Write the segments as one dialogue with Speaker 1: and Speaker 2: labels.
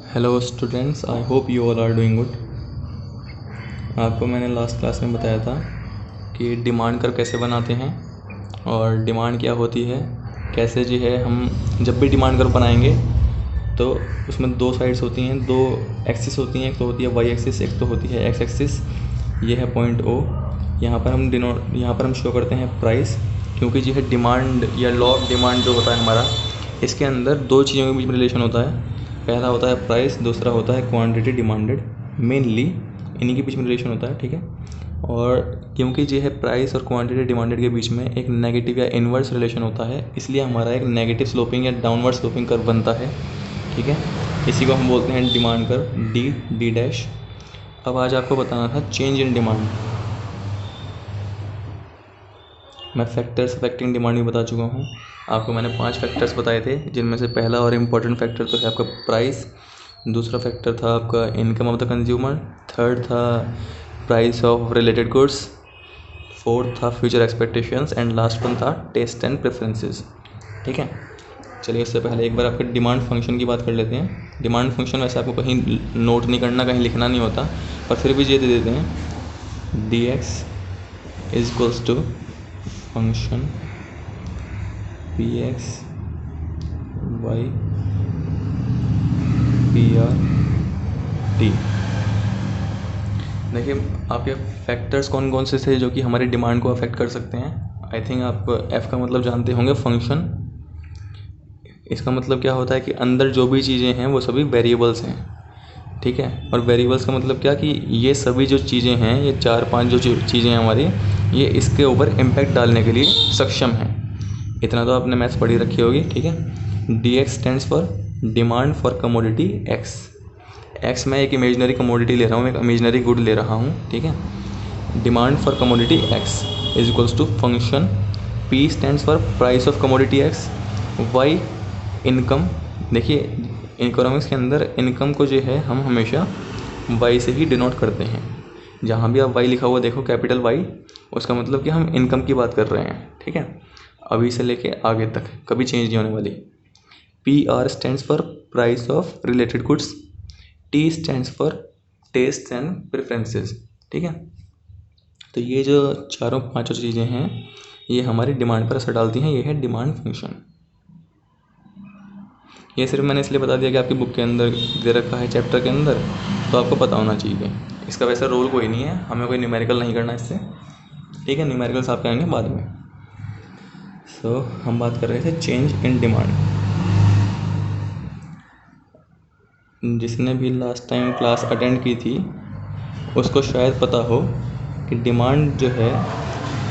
Speaker 1: Hello students, I hope you all are doing good. आपको मैंने last class में बताया था कि डिमांड कर्व कैसे बनाते हैं और डिमांड क्या होती है, कैसे जो है हम जब भी डिमांड कर्व बनाएंगे तो उसमें दो साइड्स होती हैं, दो एक्सिस होती हैं। एक तो होती है वाई एक्सिस, एक तो होती है एक्स एक्सिस। ये है पॉइंट ओ। यहाँ पर हम शो करते हैं प्राइस, क्योंकि जो है डिमांड या लॉ ऑफ डिमांड जो होता है हमारा, इसके अंदर दो चीज़ों के बीच में रिलेशन होता है। पहला होता है प्राइस, दूसरा होता है क्वांटिटी डिमांडेड। मेनली इन्हीं के बीच में रिलेशन होता है, ठीक है। और क्योंकि जो है प्राइस और क्वांटिटी डिमांडेड के बीच में एक नेगेटिव या इन्वर्स रिलेशन होता है, इसलिए हमारा एक नेगेटिव स्लोपिंग या डाउनवर्ड स्लोपिंग कर्व बनता है, ठीक है। इसी को हम बोलते हैं डिमांड कर्व, डी डैश। अब आज आपको बताना था चेंज इन डिमांड। मैं फैक्टर्स अफेक्टिंग डिमांड भी बता चुका हूँ। आपको मैंने 5 फैक्टर्स बताए थे, जिनमें से पहला और इम्पोर्टेंट फैक्टर तो है आपका प्राइस, दूसरा फैक्टर था आपका income of the consumer, third था price of related goods, fourth था future expectations and last one था टेस्ट एंड प्रेफरेंसेस, ठीक है। चलिए, उससे पहले एक बार आपके डिमांड फंक्शन की बात कर लेते हैं। डिमांड फंक्शन वैसे आपको कहीं नोट नहीं करना, कहीं लिखना नहीं होता, पर फिर भी ये दे देते हैं, D X is equals to function P X Y P R T. देखिए, आपके फैक्टर्स कौन कौन से थे जो कि हमारी डिमांड को अफेक्ट कर सकते हैं। आई थिंक आप एफ का मतलब जानते होंगे, फंक्शन। इसका मतलब क्या होता है कि अंदर जो भी चीज़ें हैं वो सभी वेरिएबल्स हैं, ठीक है। और वेरिएबल्स का मतलब क्या कि ये सभी जो चीज़ें हैं, ये 4-5 जो चीज़ें हैं हमारी, ये इसके ऊपर इम्पैक्ट डालने के लिए सक्षम हैं। इतना तो आपने मैथ्स पढ़ी रखी होगी, ठीक है। D x stands for demand for commodity x. X मैं एक इमेजनरी कमोडिटी ले रहा हूँ, एक इमेजनरी गुड ले रहा हूँ, ठीक है। Demand for commodity X is equals to function P stands for price of commodity X, Y income. देखिए, इकोनॉमिक्स के अंदर इनकम को जो है हम हमेशा वाई से ही डिनोट करते हैं। जहाँ भी आप वाई लिखा हुआ देखो, कैपिटल वाई, उसका मतलब कि हम इनकम की बात कर रहे हैं, ठीक है। अभी से लेके आगे तक कभी चेंज नहीं होने वाली। P R stands for price of related goods, T stands for taste and preferences, ठीक है। तो ये जो चारों पांचों चीज़ें हैं, ये हमारी डिमांड पर असर डालती हैं। ये है डिमांड फंक्शन। ये सिर्फ मैंने इसलिए बता दिया कि आपकी बुक के अंदर दे रखा है, चैप्टर के अंदर, तो आपको पता होना चाहिए। इसका वैसा रोल कोई नहीं है, हमें कोई न्यूमेरिकल नहीं करना इससे, ठीक है। न्यूमेरिकल्स आप करेंगे बाद में। सो हम बात कर रहे थे चेंज इन डिमांड। जिसने भी लास्ट टाइम क्लास अटेंड की थी उसको शायद पता हो कि डिमांड जो है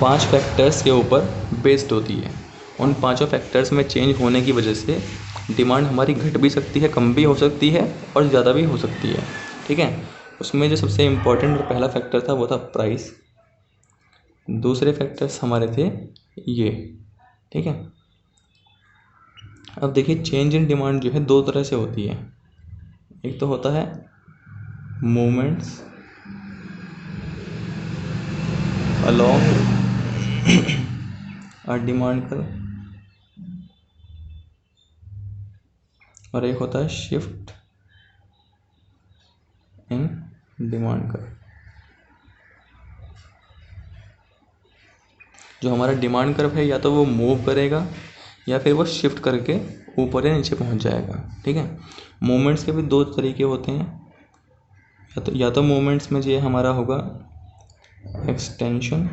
Speaker 1: 5 फैक्टर्स के ऊपर बेस्ड होती है। उन 5 फैक्टर्स में चेंज होने की वजह से डिमांड हमारी घट भी सकती है, कम भी हो सकती है और ज़्यादा भी हो सकती है, ठीक है। उसमें जो सबसे इम्पोर्टेंट और पहला फैक्टर था वो था प्राइस। दूसरे फैक्टर्स हमारे थे ये, ठीक है। अब देखिए, चेंज इन डिमांड जो है 2 तरह से होती है। एक तो होता है movements along a demand curve, और एक होता है शिफ्ट इन डिमांड कर्व। जो हमारा डिमांड कर्व है, या तो वो मूव करेगा या फिर वो शिफ्ट करके ऊपर या नीचे पहुंच जाएगा, ठीक है। मूवमेंट्स के भी 2 तरीके होते हैं। या तो मूवमेंट्स में ये हमारा होगा एक्सटेंशन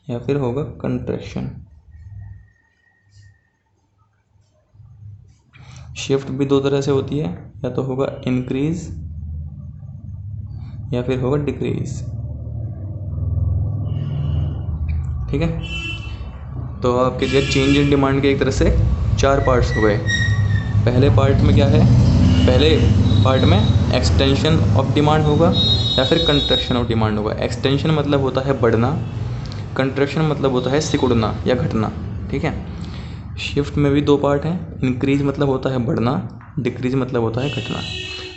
Speaker 1: या फिर होगा कंट्रैक्शन। शिफ्ट भी 2 तरह से होती है, या तो होगा इंक्रीज या फिर होगा डिक्रीज, ठीक है। तो आपके जो चेंज इन डिमांड के एक तरह से 4 पार्ट्स हो गए। पहले पार्ट में क्या है, पहले पार्ट में एक्सटेंशन ऑफ डिमांड होगा या फिर कंट्रैक्शन ऑफ डिमांड होगा। एक्सटेंशन मतलब होता है बढ़ना, कंट्रैक्शन मतलब होता है सिकुड़ना या घटना, ठीक है। शिफ्ट में भी 2 पार्ट हैं। इंक्रीज मतलब होता है बढ़ना, डिक्रीज मतलब होता है घटना।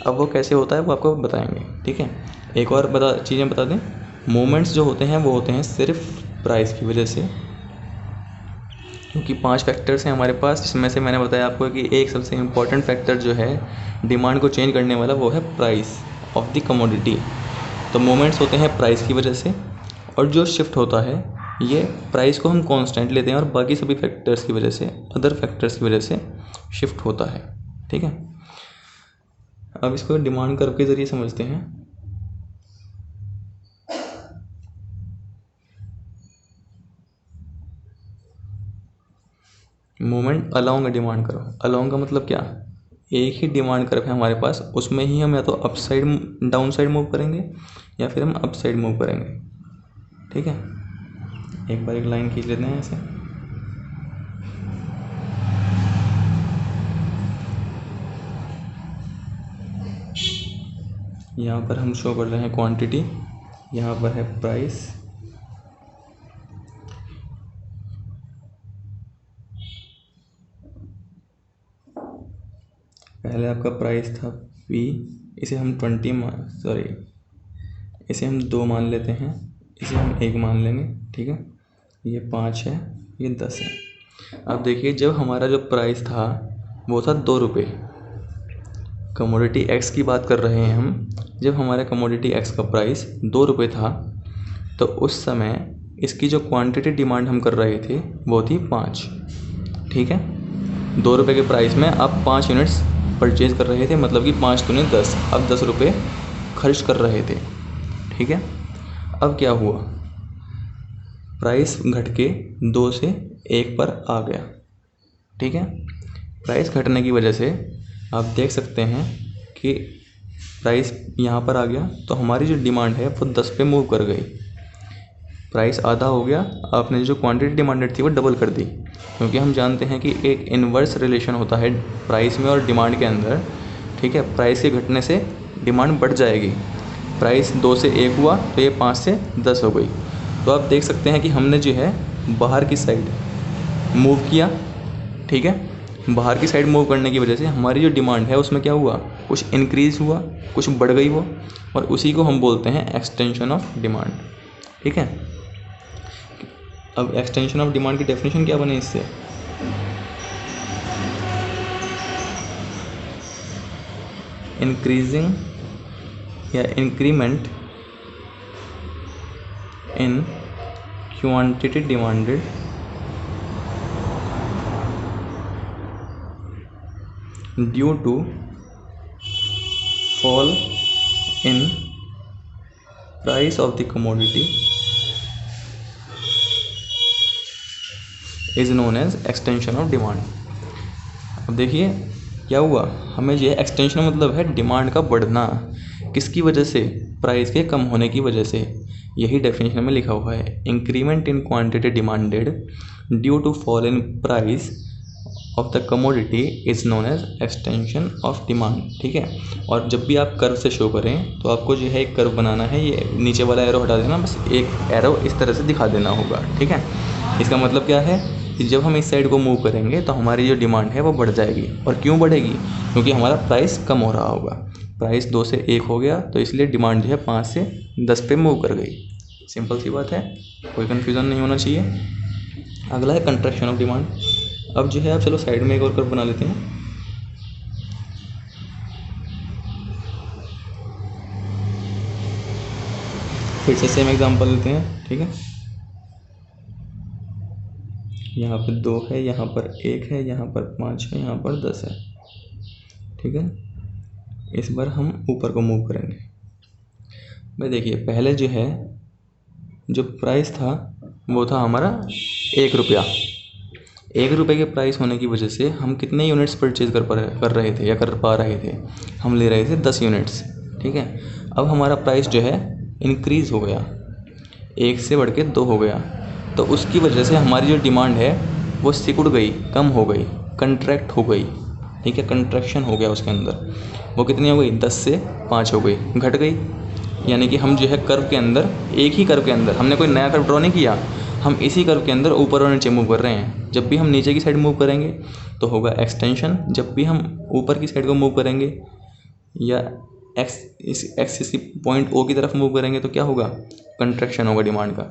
Speaker 1: अब वो कैसे होता है वो आपको बताएंगे, ठीक है। एक और चीज़ें बता दें, मूवमेंट्स जो होते हैं वो होते हैं सिर्फ प्राइस की वजह से, क्योंकि 5 फैक्टर्स हैं हमारे पास, जिसमें से मैंने बताया आपको कि एक सबसे इम्पॉर्टेंट फैक्टर जो है डिमांड को चेंज करने वाला वो है प्राइस ऑफ द कमोडिटी। तो मोमेंट्स होते हैं प्राइस की वजह से, और जो शिफ्ट होता है ये प्राइस को हम कांस्टेंट लेते हैं और बाकी सभी फैक्टर्स की वजह से, अदर फैक्टर्स की वजह से शिफ्ट होता है। ठीक है, अब इसको डिमांड कर्व के ज़रिए समझते हैं। Movement along demand curve, along का मतलब क्या, एक ही डिमांड कर्व है हमारे पास, उसमें ही हम या तो up side down side move करेंगे या फिर हम अप साइड मूव करेंगे। ठीक है, एक बार एक लाइन खींच लेते हैं ऐसे। यहाँ पर हम शो कर रहे हैं क्वांटिटी, यहाँ पर है प्राइस, पहले आपका प्राइस था P, इसे हम 2 मान लेते हैं, इसे हम 1 मान लेंगे। ठीक है, ये 5 है, ये 10 है। अब देखिए, जब हमारा जो प्राइस था वो था 2 रुपये, कमोडिटी X की बात कर रहे हैं हम, जब हमारा कमोडिटी X का प्राइस 2 रुपये था तो उस समय इसकी जो क्वांटिटी डिमांड हम कर रहे थे वो थी 5। ठीक है, 2 रुपये के प्राइस में आप 5 यूनिट्स परचेज कर रहे थे, मतलब कि 5 दूनी 10, अब 10 रुपये खर्च कर रहे थे। ठीक है, अब क्या हुआ, प्राइस घट के 2 से 1 पर आ गया। ठीक है, प्राइस घटने की वजह से आप देख सकते हैं कि प्राइस यहाँ पर आ गया, तो हमारी जो डिमांड है वो 10 पे मूव कर गई, प्राइस आधा हो गया, आपने जो क्वांटिटी डिमांडेड थी वो डबल कर दी, क्योंकि हम जानते हैं कि एक इन्वर्स रिलेशन होता है प्राइस में और डिमांड के अंदर। ठीक है, प्राइस के घटने से डिमांड बढ़ जाएगी, प्राइस 2 से 1 हुआ तो ये 5 से 10 हो गई। तो आप देख सकते हैं कि हमने जो है बाहर की साइड मूव किया। ठीक है, बाहर की साइड मूव करने की वजह से हमारी जो डिमांड है उसमें क्या हुआ, कुछ इंक्रीज़ हुआ, कुछ बढ़ गई वो, और उसी को हम बोलते हैं एक्सटेंशन ऑफ डिमांड। ठीक है, अब एक्सटेंशन ऑफ डिमांड की डेफिनेशन क्या बने इससे, इंक्रीजिंग या increment in quantity demanded due to fall in price of the commodity is known as extension of demand. अब देखिए क्या हुआ, हमें जो है एक्सटेंशन मतलब है डिमांड का बढ़ना, किसकी वजह से, प्राइस के कम होने की वजह से। यही डेफिनेशन में लिखा हुआ है, increment in quantity demanded due to fall in price of the commodity is known as extension of demand. ठीक है, और जब भी आप कर्व से शो करें तो आपको जो है एक कर्व बनाना है, ये नीचे वाला एरो हटा देना, बस एक एरो इस तरह से दिखा देना होगा। ठीक है, इसका मतलब क्या है कि जब हम इस साइड को मूव करेंगे तो हमारी जो डिमांड है वो बढ़ जाएगी। और क्यों बढ़ेगी, क्योंकि हमारा प्राइस कम हो रहा होगा, प्राइस 2 से 1 हो गया तो इसलिए डिमांड जो है 5 से 10 पे मूव कर गई। सिंपल सी बात है, कोई कन्फ्यूज़न नहीं होना चाहिए। अगला है कंट्रैक्शन ऑफ डिमांड। अब जो है आप चलो साइड में एक और कर्व बना लेते हैं। फिर से सेम एग्जांपल लेते हैं। ठीक है, यहाँ पर 2 है, यहाँ पर 1 है, यहाँ पर 5 है, यहाँ पर 10 है। ठीक है, इस बार हम ऊपर को मूव करेंगे। भाई देखिए, पहले जो है जो प्राइस था वो था हमारा 1 रुपया। 1 रुपये के प्राइस होने की वजह से हम कितने यूनिट्स परचेज कर रहे थे या कर पा रहे थे, हम ले रहे थे 10 यूनिट्स। ठीक है, अब हमारा प्राइस जो है इंक्रीज़ हो गया, 1 से बढ़ के 2 हो गया, तो उसकी वजह से हमारी जो डिमांड है वो सिकुड़ गई, कम हो गई, कंट्रैक्ट हो गई। ठीक है, कंट्रैक्शन हो गया उसके अंदर, वो कितनी हो गई, 10 से 5 हो गई, घट गई। यानी कि हम जो है कर्व के अंदर, एक ही कर्व के अंदर, हमने कोई नया कर्व ड्रॉ नहीं किया, हम इसी कर्व के अंदर ऊपर और नीचे मूव कर रहे हैं। जब भी हम नीचे की साइड मूव करेंगे तो होगा एक्सटेंशन, जब भी हम ऊपर की साइड को मूव करेंगे या एक्स पॉइंट ओ की तरफ मूव करेंगे तो क्या होगा, कंट्रैक्शन होगा डिमांड का।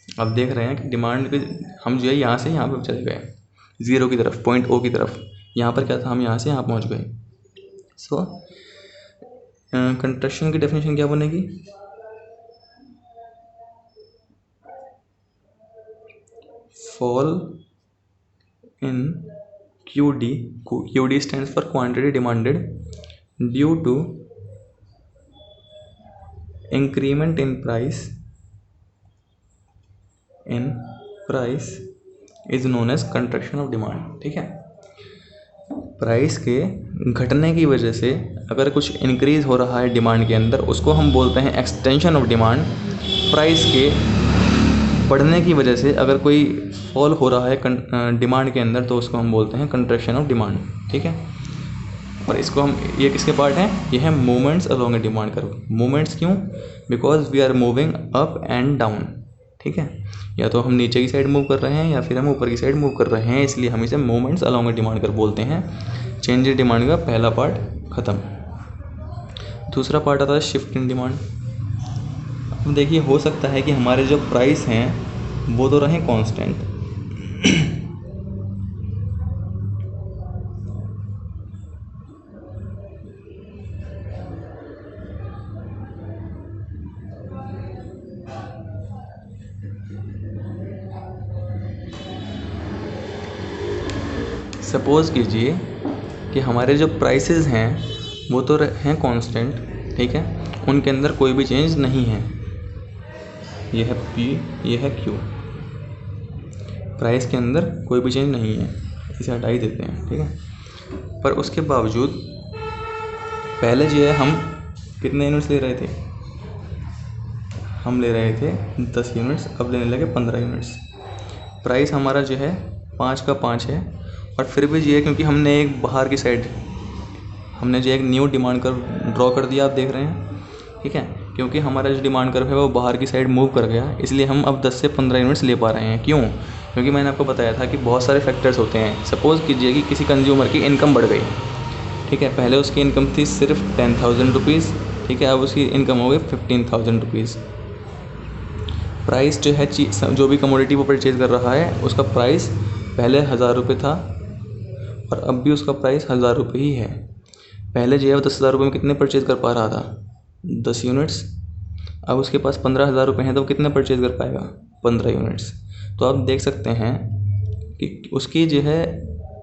Speaker 1: अब देख रहे हैं कि डिमांड पे हम जो है यहाँ से यहाँ पर चले गए, ज़ीरो की तरफ, पॉइंट ओ की तरफ। यहाँ पर क्या था, हम यहाँ से यहाँ पहुँच गए। सो कंट्रैक्शन की डेफिनेशन क्या बनेगी, fall in QD, QD stands for quantity demanded due to increment in price is known as contraction of demand। ठीक है, प्राइस के घटने की वजह से अगर कुछ इंक्रीज हो रहा है डिमांड के अंदर, उसको हम बोलते हैं एक्सटेंशन ऑफ डिमांड। प्राइस के बढ़ने की वजह से अगर कोई फॉल हो रहा है डिमांड के अंदर, तो उसको हम बोलते हैं कंट्रैक्शन ऑफ डिमांड। ठीक है, और इसको हम, ये किसके पार्ट हैं, ये है movements along a demand curve. Movements क्यों, because we are moving up and down. ठीक है, या तो हम नीचे की साइड मूव कर रहे हैं या फिर हम ऊपर की साइड मूव कर रहे हैं, इसलिए हम इसे movements along a demand curve बोलते हैं। चेंज इन डिमांड का पहला पार्ट खत्म। दूसरा पार्ट आता है शिफ्ट इन डिमांड। अब देखिए, हो सकता है कि हमारे जो प्राइस हैं वो तो रहें कांस्टेंट, सपोज़ कीजिए कि हमारे जो प्राइसेस हैं वो तो हैं कांस्टेंट। ठीक है, उनके अंदर कोई भी चेंज नहीं है। ये है P, ये है Q, प्राइस के अंदर कोई भी चेंज नहीं है, इसे हटा ही देते हैं। ठीक है, पर उसके बावजूद पहले जो है हम कितने यूनिट्स ले रहे थे, हम ले रहे थे 10 यूनिट्स, अब लेने लगे 15 यूनिट्स। प्राइस हमारा जो है 5 का 5 है, और फिर भी ये, क्योंकि हमने एक बाहर की साइड, हमने जो एक न्यू डिमांड कर्व ड्रॉ कर दिया, आप देख रहे हैं। ठीक है, क्योंकि हमारा जो डिमांड कर्व है वो बाहर की साइड मूव कर गया, इसलिए हम अब 10 से 15 यूनिट्स ले पा रहे हैं। क्यों, क्योंकि मैंने आपको बताया था कि बहुत सारे फैक्टर्स होते हैं। सपोज़ कीजिए कि किसी कंज्यूमर की इनकम बढ़ गई। ठीक है, पहले उसकी इनकम थी सिर्फ 10,000 रुपीज़। ठीक है, अब उसकी इनकम हो गई 15,000 रुपीज़। प्राइस जो है, जो भी कमोडिटी वो परचेज़ कर रहा है, उसका प्राइस पहले 1000 रुपये था और अब भी उसका प्राइस 1000 रुपये ही है। पहले जो है वो 10,000 रुपये में कितने परचेज़ कर पा रहा था, 10 यूनिट्स। अब उसके पास 15,000 रुपये हैं, तो कितने परचेज़ कर पाएगा, 15 यूनिट्स। तो आप देख सकते हैं कि उसकी जो है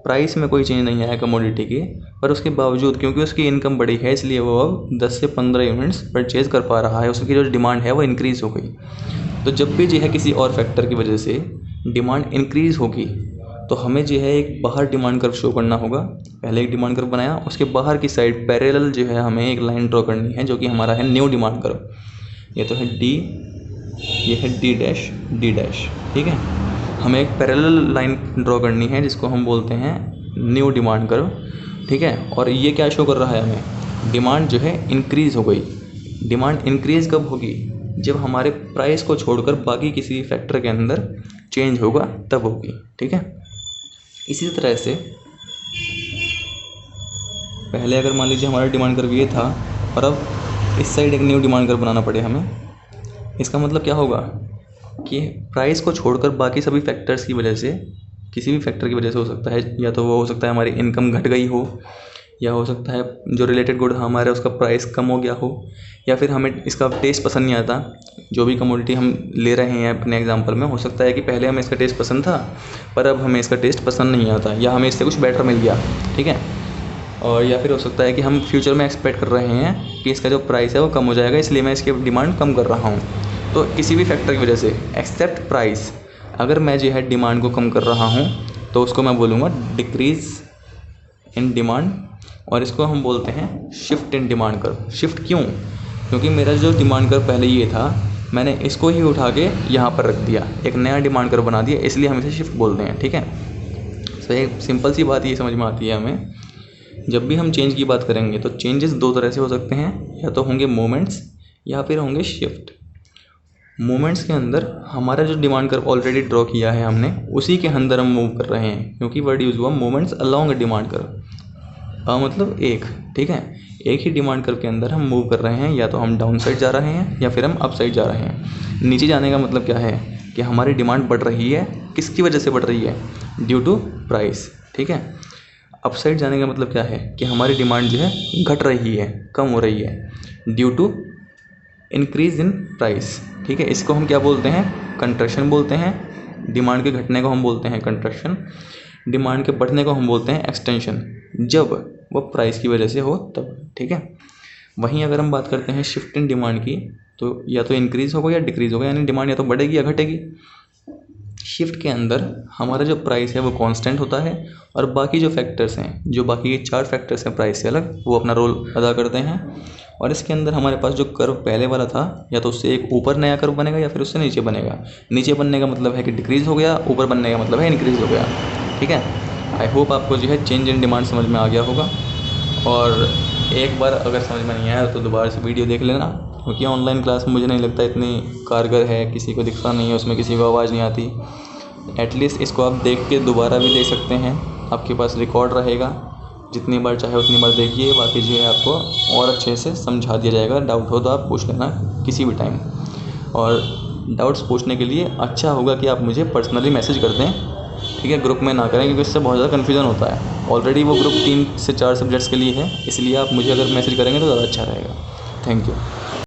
Speaker 1: प्राइस में कोई चेंज नहीं आया कमोडिटी की, पर उसके बावजूद क्योंकि उसकी इनकम बढ़ी है, इसलिए वो अब 10 से 15 यूनिट्स परचेज़ कर पा रहा है। उसकी जो डिमांड है वो इंक्रीज़ हो गई। तो जब भी जो है किसी और फैक्टर की वजह से डिमांड इंक्रीज़ होगी, तो हमें जो है एक बाहर डिमांड कर्व शो करना होगा। पहले एक डिमांड कर्व बनाया, उसके बाहर की साइड पैरेलल जो है हमें एक लाइन ड्रॉ करनी है, जो कि हमारा है न्यू डिमांड कर्व। ये तो है D, ये है D डैश D डैश। ठीक है, हमें एक पैरेलल लाइन ड्रॉ करनी है जिसको हम बोलते हैं न्यू डिमांड कर्व। ठीक है, और ये क्या शो कर रहा है हमें, डिमांड जो है इंक्रीज़ हो गई। डिमांड इंक्रीज़ कब होगी, जब हमारे प्राइस को छोड़कर बाकी किसी फैक्टर के अंदर चेंज होगा, तब होगी। ठीक है, इसी तरह से पहले अगर मान लीजिए हमारा डिमांड कर्व ये था और अब इस साइड एक न्यू डिमांड कर्व बनाना पड़े हमें, इसका मतलब क्या होगा कि प्राइस को छोड़कर बाकी सभी फैक्टर्स की वजह से, किसी भी फैक्टर की वजह से हो सकता है, या तो वो हो सकता है हमारी इनकम घट गई हो, या हो सकता है जो रिलेटेड गुड हमारा उसका प्राइस कम हो गया हो, या फिर हमें इसका टेस्ट पसंद नहीं आता। जो भी कमोडिटी हम ले रहे हैं अपने एग्जांपल में, हो सकता है कि पहले हमें इसका टेस्ट पसंद था पर अब हमें इसका टेस्ट पसंद नहीं आता, या हमें इससे कुछ बेटर मिल गया। ठीक है, और या फिर हो सकता है कि हम फ्यूचर में एक्सपेक्ट कर रहे हैं कि इसका जो प्राइस है वो कम हो जाएगा, इसलिए मैं इसकी डिमांड कम कर रहा हूँ। तो किसी भी फैक्टर की वजह से एक्सेप्ट प्राइस, अगर मैं जो है डिमांड को कम कर रहा हूँ तो उसको मैं बोलूँगा डिक्रीज़ इन डिमांड, और इसको हम बोलते हैं shift in demand curve. Shift क्यों, क्योंकि मेरा जो डिमांड कर्व पहले ये था, मैंने इसको ही उठा के यहाँ पर रख दिया, एक नया डिमांड कर्व बना दिया, इसलिए हम इसे शिफ्ट बोलते हैं। ठीक है, तो एक सिंपल सी बात ये समझ में आती है हमें, जब भी हम चेंज की बात करेंगे तो चेंजेस दो तरह से हो सकते हैं, या तो होंगे मोमेंट्स या फिर होंगे शिफ्ट। मोमेंट्स के अंदर हमारा जो डिमांड कर्व ऑलरेडी ड्रॉ किया है हमने, उसी के अंदर हम मूव कर रहे हैं, क्योंकि वर्ड यूज़ हुआ moments along a demand curve. मतलब एक, ठीक है, एक ही डिमांड कर्व के अंदर हम मूव कर रहे हैं, या तो हम डाउन साइड जा रहे हैं या फिर हम अप साइड जा रहे हैं। नीचे जाने का मतलब क्या है, कि हमारी डिमांड बढ़ रही है, किसकी वजह से बढ़ रही है, ड्यू टू प्राइस। ठीक है, अपसाइड जाने का मतलब क्या है कि हमारी डिमांड जो है घट रही है, कम हो रही है, due to increase in price. ठीक है, इसको हम क्या बोलते हैं, कंट्रैक्शन बोलते हैं। डिमांड के घटने को हम बोलते हैं कंट्रैक्शन, डिमांड के बढ़ने को हम बोलते हैं एक्सटेंशन, जब वो प्राइस की वजह से हो तब। ठीक है, वहीं अगर हम बात करते हैं शिफ्ट इन डिमांड की, तो या तो इंक्रीज़ होगा या डिक्रीज़ होगा, यानी डिमांड या तो बढ़ेगी या घटेगी। शिफ्ट के अंदर हमारा जो प्राइस है वो कांस्टेंट होता है, और बाकी जो फैक्टर्स हैं, जो बाकी के 4 फैक्टर्स हैं प्राइस से अलग, वो अपना रोल अदा करते हैं। और इसके अंदर हमारे पास जो कर्व पहले वाला था, या तो उससे एक ऊपर नया कर्व बनेगा या फिर उससे नीचे बनेगा। नीचे बनने का मतलब है कि डिक्रीज़ हो गया, ऊपर बनने का मतलब है इंक्रीज़ हो गया। ठीक है, आई होप आपको जो है चेंज इन डिमांड समझ में आ गया होगा। और एक बार अगर समझ में नहीं आया तो दोबारा से वीडियो देख लेना, क्योंकि ऑनलाइन क्लास मुझे नहीं लगता इतनी कारगर है, किसी को दिखता नहीं है उसमें, किसी को आवाज़ नहीं आती। एटलीस्ट इसको आप देख के दोबारा भी देख सकते हैं, आपके पास रिकॉर्ड रहेगा, जितनी बार चाहे उतनी बार देखिए। बाकी जो है आपको और अच्छे से समझा दिया जाएगा। डाउट हो तो आप पूछ लेना किसी भी टाइम। और डाउट्स पूछने के लिए अच्छा होगा कि आप मुझे पर्सनली मैसेज कर दें। ठीक है, ग्रुप में ना करें, क्योंकि इससे बहुत ज़्यादा कन्फ्यूज़न होता है। ऑलरेडी वो ग्रुप 3 से 4 सब्जेक्ट्स के लिए है, इसलिए आप मुझे अगर मैसेज करेंगे तो ज़्यादा अच्छा रहेगा। Thank you.